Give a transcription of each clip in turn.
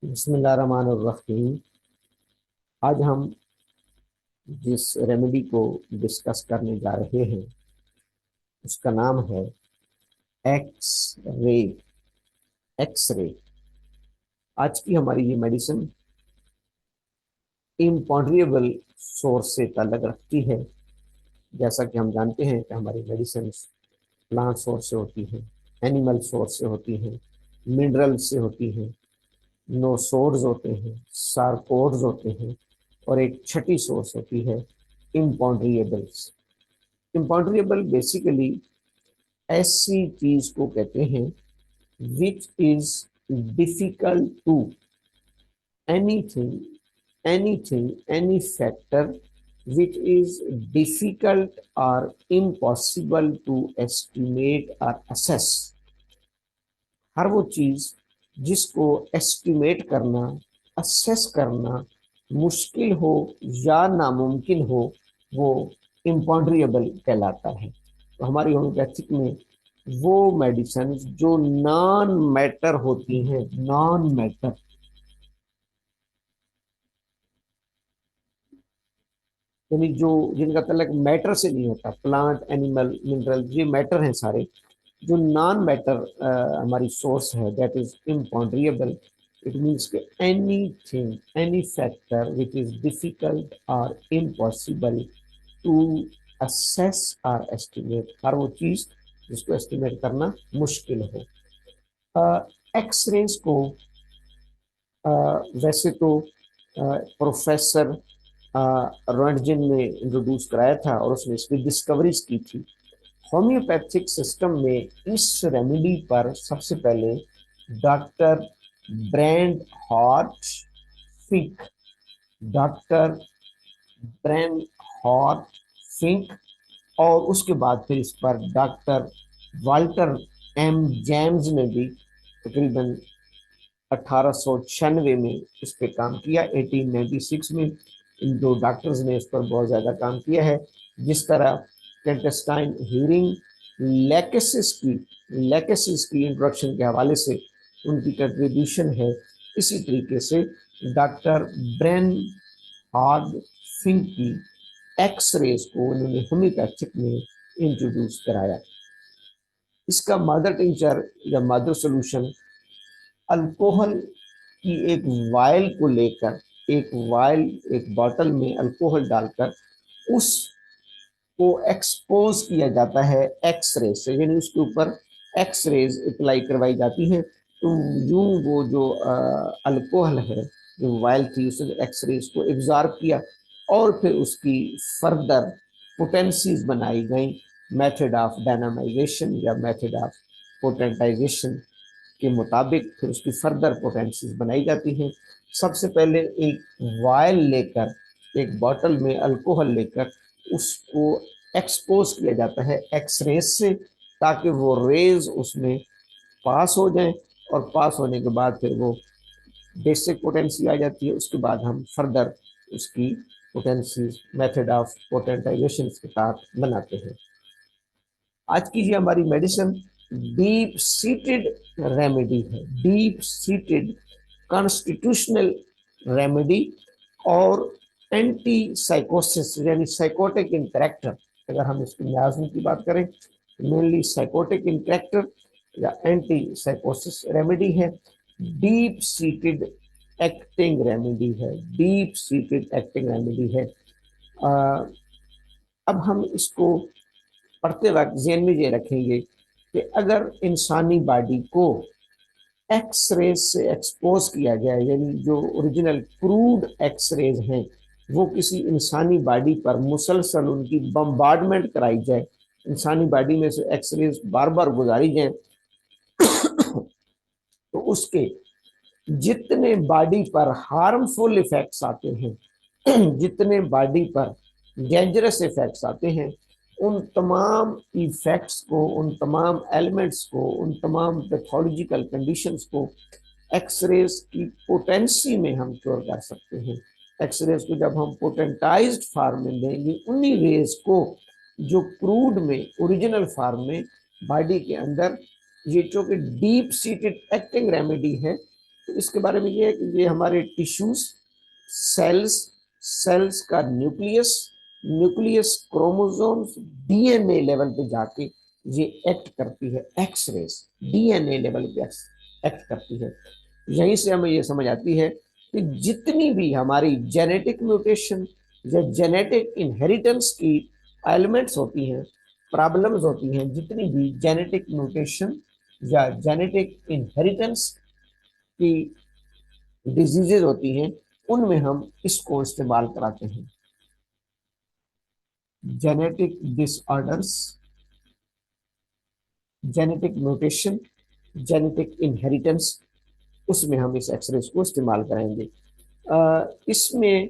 बिस्मिल्लाहिर्रहमानिर्रहीम। आज हम जिस रेमेडी को डिस्कस करने जा रहे हैं उसका नाम है एक्स रे। एक्स रे आज की हमारी ये मेडिसिन इम्पॉन्ड्रिएबल सोर्स से ताल्लुq रखती है। जैसा कि हम जानते हैं कि हमारी मेडिसिन प्लांट सोर्स से होती हैं, एनिमल सोर्स से होती हैं, मिनरल से होती हैं, नोसोड्स होते हैं, सार्कोड्स होते हैं और एक छठी सोर्स होती है इम्पॉन्ड्रिएबल्स। इम्पॉन्ड्रिएबल बेसिकली ऐसी चीज को कहते हैं which is difficult to any factor which is difficult or impossible to estimate or assess। हर वो चीज जिसको एस्टिमेट करना, असेस करना मुश्किल हो या नामुमकिन हो, वो इम्पॉन्ड्रिएबल कहलाता है। तो हमारी होम्योपैथिक में वो मेडिसिन जो नॉन मैटर होती हैं, नॉन मैटर यानी जो जिनका तल्लक मैटर से नहीं होता, प्लांट, एनिमल, मिनरल, ये मैटर हैं सारे। जो नॉन मैटर हमारी सोर्स है दैट इज इम्पॉन्ड्रिएबल। इट मीन्स कि anything, any factor which is difficult और इम्पॉसिबल टू असेस और एस्टिमेट। हर वो चीज जिसको एस्टिमेट करना मुश्किल हो। एक्सरेज को वैसे तो प्रोफेसर रोंटगेन ने इंट्रोड्यूस कराया था और उसने इसकी डिस्कवरीज की थी। होम्योपैथिक सिस्टम में इस रेमेडी पर सबसे पहले डॉक्टर ब्रैंड हॉर्ट फिंक, डॉक्टर ब्रैंड हॉर्ट फिंक और उसके बाद फिर इस पर डॉक्टर वाल्टर एम जेम्स ने भी तकरीबन 1896 में इस पे काम किया। 1896 में इन दो डॉक्टर्स ने इस पर बहुत ज़्यादा काम किया है। जिस तरह कैंटेस्टाइन हीरिंग लैकेसिस की इंट्रोडक्शन के हवाले से उनकी कंट्रीब्यूशन है, इसी तरीके से डॉक्टर ब्रेन हार्ड फिंक की एक्स रेज को उन्होंने होम्योपैथिक में इंट्रोड्यूस कराया। इसका मदर टिंचर या मदर सोल्यूशन अल्कोहल की एक वायल को लेकर, एक बॉटल में अल्कोहल डालकर उसको एक्सपोज किया जाता है एक्स रे से, यानी उसके ऊपर एक्स रेज अप्लाई करवाई जाती हैं। तो यूं वो जो अल्कोहल है, जो वायल थी, उसने एक्स रेज को एब्जॉर्ब किया और फिर उसकी फर्दर पोटेंसीज बनाई गई मेथड ऑफ डायनामाइजेशन या मेथड ऑफ पोटेंटाइजेशन के मुताबिक फिर उसकी फर्दर पोटेंसीज बनाई जाती हैं। सबसे पहले एक वायल लेकर, एक बॉटल में अल्कोहल लेकर उसको एक्सपोज किया जाता है एक्स रेज से, ताकि वो रेज उसमें पास हो जाएं और पास होने के बाद फिर वो बेसिक पोटेंसी आ जाती है। उसके बाद हम फर्दर उसकी पोटेंसी मेथड ऑफ पोटेंटाइजेशन के साथ बनाते हैं। आज की ये हमारी मेडिसिन डीप सीटेड रेमेडी है, डीप सीटेड कॉन्स्टिट्यूशनल रेमेडी और एंटी साइकोसिस यानी साइकोटिक इन कैरेक्टर। अगर हम इसकी मियाज़ की बात करें तो मेनली साइकोटिक इन कैरेक्टर या एंटी साइकोसिस रेमेडी है। डीप सीटेड एक्टिंग रेमेडी है, डीप सीटेड एक्टिंग रेमेडी है। अब हम इसको पढ़ते वक्त ज़हन में ये रखेंगे कि अगर इंसानी बॉडी को एक्स रेज से एक्सपोज किया जाए, यानी जो ओरिजिनल क्रूड एक्स रेज हैं वो किसी इंसानी बॉडी पर मुसलसल उनकी बम्बार्डमेंट कराई जाए, इंसानी बॉडी में से एक्स रेज बार बार गुजारी जाए, तो उसके जितने बॉडी पर हार्मफुल इफेक्ट्स आते हैं, जितने बॉडी पर डेंजरस इफेक्ट्स आते हैं, उन तमाम इफेक्ट्स को, उन तमाम एलिमेंट्स को, उन तमाम पैथोलॉजिकल कंडीशंस को एक्सरेज की पोटेंसी में हम क्योर कर सकते हैं। एक्सरेज को जब हम पोटेंटाइज्ड फॉर्म में देंगे, उन्हीं रेज को जो क्रूड में ओरिजिनल फॉर्म में बॉडी के अंदर, ये जो कि डीप सीटेड एक्टिंग रेमेडी है, तो इसके बारे में ये है कि ये हमारे टिश्यूज, सेल्स, सेल्स का nucleus, nucleus chromosomes, DNA level पे जाके ये एक्ट करती है, एक्सरेज डीएनए लेवल पे एक्ट करती है। यहीं से हमें ये समझ आती है कि जितनी भी हमारी जेनेटिक म्यूटेशन या जेनेटिक इनहेरिटेंस की एलिमेंट्स होती हैं, प्रॉब्लम्स होती हैं, जितनी भी जेनेटिक म्यूटेशन या जेनेटिक इनहेरिटेंस की डिजीजेज होती हैं, उनमें हम इसको इस्तेमाल कराते हैं। Genetic disorders, genetic mutation, genetic inheritance, उसमें हम इस एक्सरेज को इस्तेमाल करेंगे। इसमें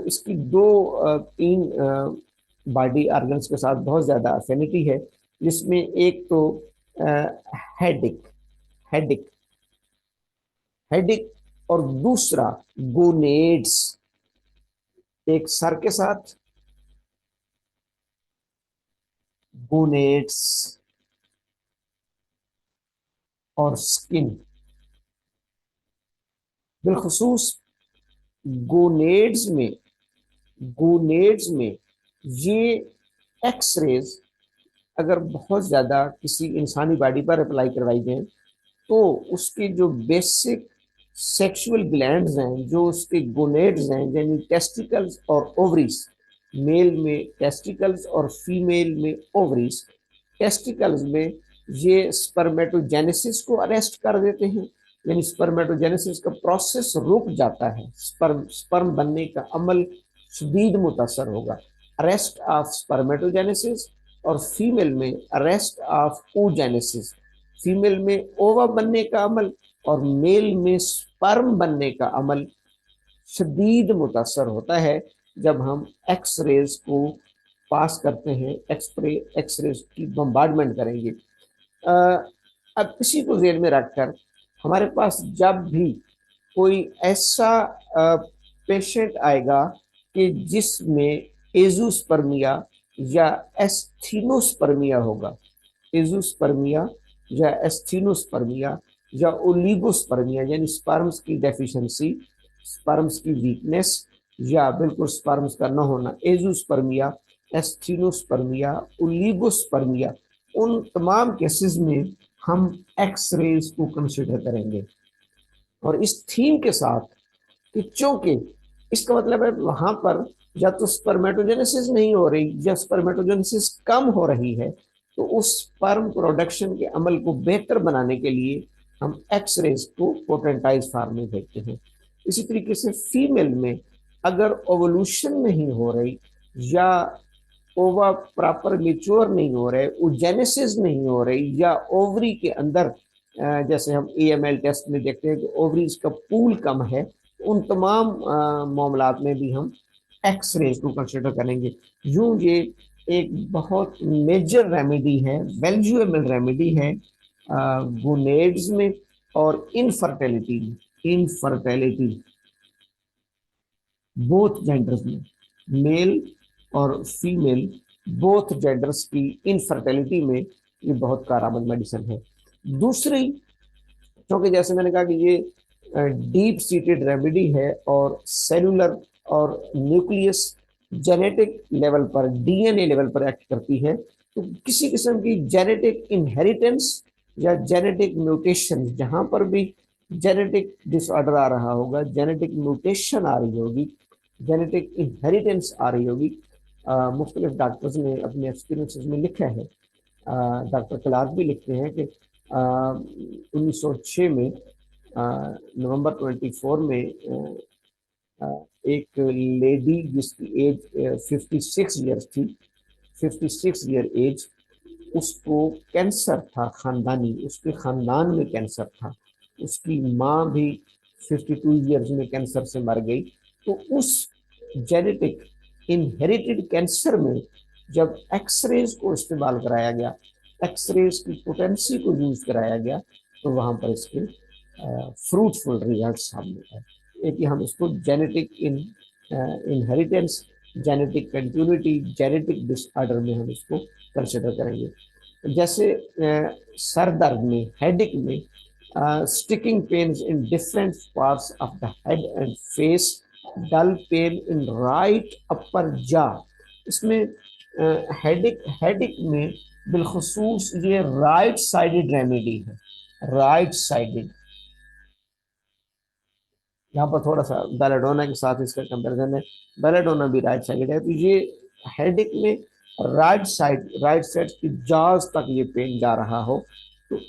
इसकी दो तीन बॉडी ऑर्गन्स के साथ बहुत ज़्यादा अफिनिटी है, जिसमें एक तो हेडिक हेडिक हेडिक और दूसरा गोनेड्स, एक सर के साथ गोनेड्स और स्किन, बिलखुसूस गोनेड्स में गोनेड्स में ये एक्सरेज अगर बहुत ज़्यादा किसी इंसानी बॉडी पर अप्लाई करवाई जाए तो उसके जो बेसिक सेक्सुअल ग्लैंड्स हैं, जो उसके गोनेड्स हैं, यानी टेस्टिकल्स और ओवरीज, मेल में टेस्टिकल्स और फीमेल में ओवरीज, टेस्टिकल्स में ये स्पर्मेटोजेनेसिस को अरेस्ट कर देते हैं, यानी स्पर्मेटोजेनेसिस का प्रोसेस रुक जाता है, स्पर्म बनने का अमल शदीद मुतासर होगा। अरेस्ट ऑफ स्पर्मेटोजेनेसिस, और फीमेल में अरेस्ट ऑफ oogenesis, फीमेल में ओवा बनने का अमल और मेल में स्पर्म बनने का अमल शदीद मुतासर होता है जब हम एक्स रेज को पास करते हैं, एक्स रेज की बम्बार्डमेंट करेंगे। अब इसी को ज़हन में रखकर हमारे पास जब भी कोई ऐसा पेशेंट आएगा कि जिसमें एजोस्पर्मिया या एस्थीनोस्पर्मिया होगा, एजोस्पर्मिया या एस्थीनोस्पर्मिया या ओलिगोस्पर्मिया, यानी स्पर्म्स की डेफिशिएंसी, स्पर्म्स की वीकनेस या बिल्कुल स्पर्म्स का न होना, एजोस्पर्मिया, एस्थीनोस्पर्मिया, ओलिगोस्पर्मिया, उन तमाम केसेस में हम एक्स रेज को कंसिडर करेंगे। और इस थीम के साथ कि चूंकि इसका मतलब है वहां पर या तो स्पर्मेटोजेनेसिस नहीं हो रही या स्पर्मेटोजेनेसिस कम हो रही है, तो उस स्पर्म प्रोडक्शन के अमल को बेहतर बनाने के लिए हम एक्स रेज को पोटेंटाइज फॉर्म में भेजते हैं। इसी तरीके से फीमेल में अगर ओवल्यूशन नहीं हो रही या ओवा प्रॉपर मेच्योर नहीं हो रहे, ओजेनेसिस नहीं हो रही, या ओवरी के अंदर जैसे हम AML टेस्ट में देखते हैं कि ओवरीज का पूल कम है, उन तमाम मामलात में भी हम एक्स रेज को कंसिडर करेंगे। यूं ये एक बहुत मेजर रेमेडी है, वैल्यूएबल रेमेडी है गोनेड्स में और इनफर्टिलिटी बोथ जेंडर्स में, मेल और फीमेल बोथ जेंडर्स की इनफर्टिलिटी में ये बहुत कारआमद मेडिसिन है। दूसरी, क्योंकि जैसे मैंने कहा कि ये डीप सीटेड रेमेडी है और सेलुलर और न्यूक्लियस जेनेटिक लेवल पर, डीएनए लेवल पर एक्ट करती है, तो किसी किस्म की जेनेटिक इनहेरिटेंस या जेनेटिक म्यूटेशन, जहां पर भी जेनेटिक डिसऑर्डर आ रहा होगा, जेनेटिक म्यूटेशन आ रही होगी, जेनेटिक इनहेरिटेंस आ रही होगी, मुख्तलिफ डॉक्टर्स ने अपने एक्सपीरियंसेस में लिखा है, डॉक्टर क्लार्क भी लिखते हैं कि 1906 में नवंबर 24 में एक लेडी जिसकी एज 56 ईयर्स थी, 56 ईयर एज, उसको कैंसर था खानदानी, उसके खानदान में कैंसर था, उसकी माँ भी 52 ईयर्स में कैंसर से मर गई। तो उस जेनेटिक इनहेरिटेड कैंसर में जब एक्सरेज को इस्तेमाल कराया गया, एक्सरेज की पोटेंसी को यूज कराया गया, तो वहाँ पर इसके फ्रूटफुल रिजल्ट सामने आए। एक हम इसको genetic inheritance, genetic continuity, genetic disorder में हम इसको कंसिडर करेंगे। जैसे सर दर्द में, हेडेक में sticking pains in different parts of the head and face, dull pain in right upper jaw. इसमें हेडिक में बिलखसूस ये राइट साइडेड रेमेडी है, राइट साइडेड। यहाँ पर थोड़ा सा बेलाडोना के साथ इसका कंपैरिजन है, बेलाडोना भी राइट साइडेड है। तो ये हेडिक में राइट साइड की जाज तक ये पेन जा रहा हो तो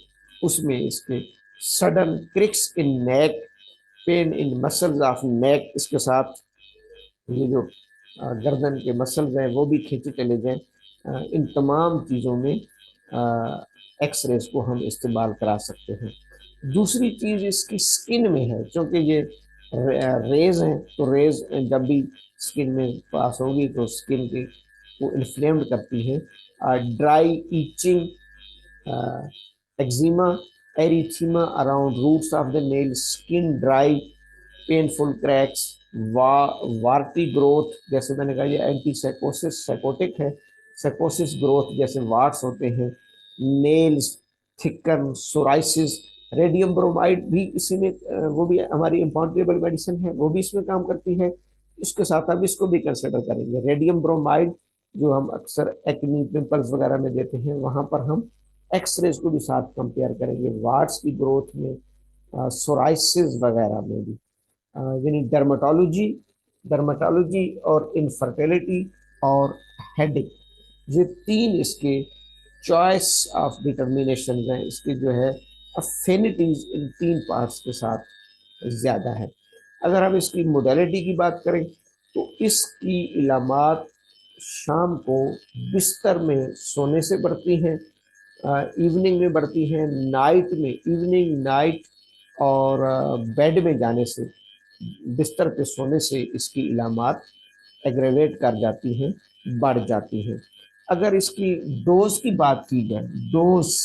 उसमें इसके sudden Crick's in neck, pain in muscles of neck, इसके साथ ये जो गर्दन के मसल्स हैं वो भी खींचे चले जाएं। इन तमाम चीज़ों में एक्सरेज को हम इस्तेमाल करा सकते हैं। दूसरी चीज़ इसकी स्किन में है, क्योंकि ये रेज हैं तो रेज जब भी स्किन में पास होगी तो स्किन की वो इन्फ्लेम्ड करती है। Dry itching, eczema, erythema around roots of the nail, skin dry, painful cracks, warty growth, जैसे मैंने कहा ये एंटी साइकोसिस साइकोटिक है, साइकोसिस ग्रोथ जैसे वार्ट्स होते हैं, nails thicken, psoriasis. Radium bromide भी इसी में वो भी हमारी इम्पॉन्टेबल मेडिसिन है, वो भी इसमें काम करती है। इसके साथ अब इसको भी कंसिडर करेंगे। रेडियम ब्रोमाइड जो हम अक्सर एक्नी पिंपल्स वगैरह में देते हैं, वहां पर हम एक्सरेज को भी साथ कंपेयर करेंगे, वार्ट्स की ग्रोथ में, सोराइसिस वगैरह में भी। यानी डर्माटोलॉजी और इनफर्टिलिटी और हेडिक, ये तीन इसके चॉइस ऑफ डिटर्मिनेशन हैं। इसकी जो है अफिनिटीज इन तीन पार्ट्स के साथ ज़्यादा है। अगर हम इसकी मोडेलिटी की बात करें तो इसकी इलामात शाम को बिस्तर में सोने से बढ़ती हैं, इवनिंग में बढ़ती हैं, नाइट में, इवनिंग नाइट और बेड में जाने से, बिस्तर पे सोने से इसकी इलामात एग्रेवेट कर जाती हैं, बढ़ जाती हैं। अगर इसकी डोज की बात की जाए, डोज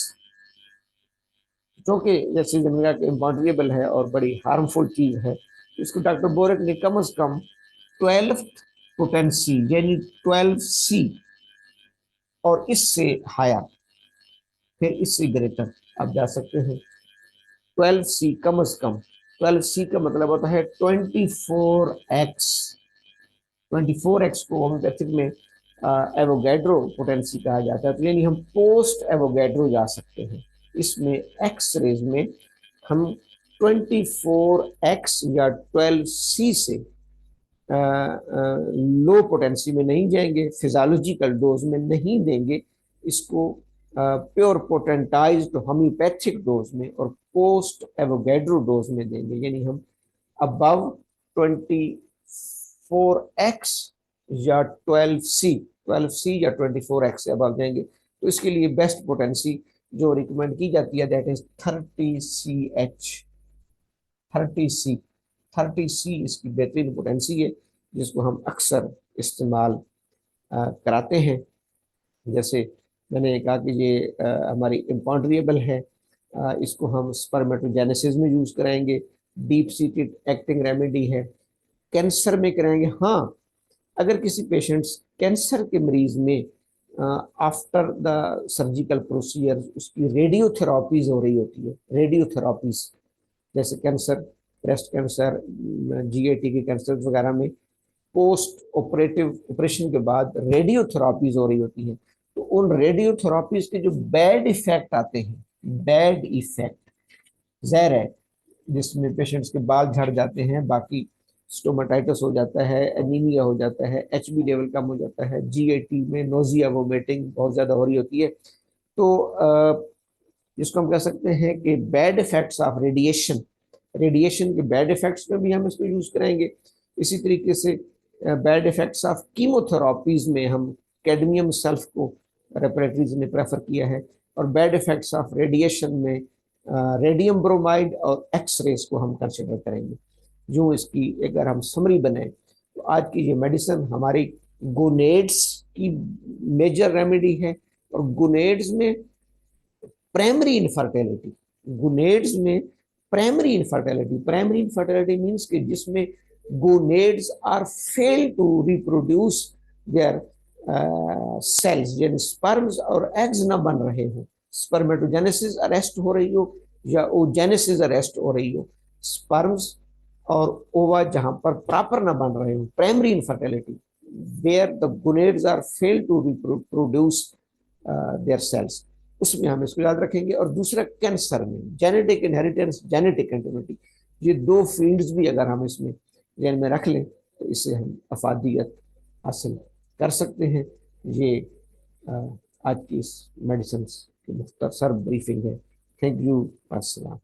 जो कि जैसे जमीना के इम्पॉन्टेबल है और बड़ी हार्मफुल चीज़ है, इसको डॉक्टर बोरेक ने कम अज़ कम 12 पोटेंसी यानी 12C और इससे हायर, फिर इससे ग्रेटर आप जा सकते हैं। 12C कम अज़ कम, 12C का मतलब होता है 24x। 24x को होम्योपैथिक में एवोगैड्रो पोटेंसी कहा जाता है। तो यानी हम पोस्ट एवोगैड्रो जा सकते हैं। इसमें एक्स रेज में हम 24x या 12C से लो पोटेंसी में नहीं जाएंगे, फिजियोलॉजिकल डोज में नहीं देंगे, इसको प्योर पोटेंटाइज्ड होम्योपैथिक डोज में और पोस्ट एवोगैड्रो डोज में देंगे। यानी हम अबव 24x या 12C या 24x से अबव जाएंगे तो इसके लिए बेस्ट पोटेंसी जो रिकमेंड की जाती है दैट इज 30C इसकी बेहतरीन पोटेंसी है जिसको हम अक्सर इस्तेमाल कराते हैं। जैसे मैंने कहा कि ये हमारी इम्पॉन्ड्रिएबल है, इसको हम स्पर्मेटोजेनेसिस में यूज़ कराएंगे, डीप सीटेड एक्टिंग रेमेडी है। कैंसर में कराएंगे, हाँ अगर किसी पेशेंट्स कैंसर के मरीज में आफ्टर द सर्जिकल प्रोसीजर उसकी रेडियोथेरापीज हो रही होती है, रेडियोथेरापीज जैसे कैंसर, ब्रेस्ट कैंसर, GAT के कैंसर वगैरह में पोस्ट ऑपरेटिव ऑपरेशन के बाद रेडियोथेरापीज हो रही होती हैं, तो उन रेडियोथेरापीज के जो बैड इफेक्ट आते हैं, बैड इफेक्ट जहर है जिसमें पेशेंट्स के बाल झड़ जाते हैं, बाकी स्टोमाटाइटिस हो जाता है, एनीमिया हो जाता है, HB लेवल कम हो जाता है, GAT में नोजिया वोमिटिंग बहुत ज़्यादा हो रही होती है। तो जिसको हम कह सकते हैं कि बैड इफेक्ट्स ऑफ रेडिएशन के बैड इफेक्ट्स में भी हम इसको यूज़ करेंगे। इसी तरीके से बैड इफेक्ट्स ऑफ कीमोथेरापीज में हम कैडमियम सल्फ को रेपरेटरीज ने प्रेफर किया है, और बैड इफेक्ट्स ऑफ रेडिएशन में रेडियम ब्रोमाइड और एक्सरेज को हम कंसिडर करेंगे। जो इसकी अगर हम समरी बनाए तो आज की ये मेडिसिन हमारी गोनेड्स की मेजर रेमेडी है, और गोनेड्स में प्राइमरी इनफर्टिलिटी, गोनेड्स में प्राइमरी इनफर्टिलिटी मीन्स कि जिसमें gonads are fail to reproduce their cells, यानी स्पर्म्स और एग्स ना बन रहे हो, स्पर्मेटोजेनेसिस अरेस्ट हो रही हो, या ओजेनेसिस अरेस्ट हो रही हो, स्पर्म्स और ओवा जहां पर प्रॉपर ना बन रहे हो, primary infertility where the gonads are fail to reproduce their cells, उसमें हम इसको याद रखेंगे। और दूसरा कैंसर में जेनेटिक इनहेरिटेंस, जेनेटिक कंटिन्यूटी, ये दो फील्ड्स भी अगर हम इसमें ध्यान में रख लें तो इससे हम अफादियत हासिल कर सकते हैं। ये आज की इस मेडिसिन की मुख्तसर ब्रीफिंग है। Thank you. अस्सलाम।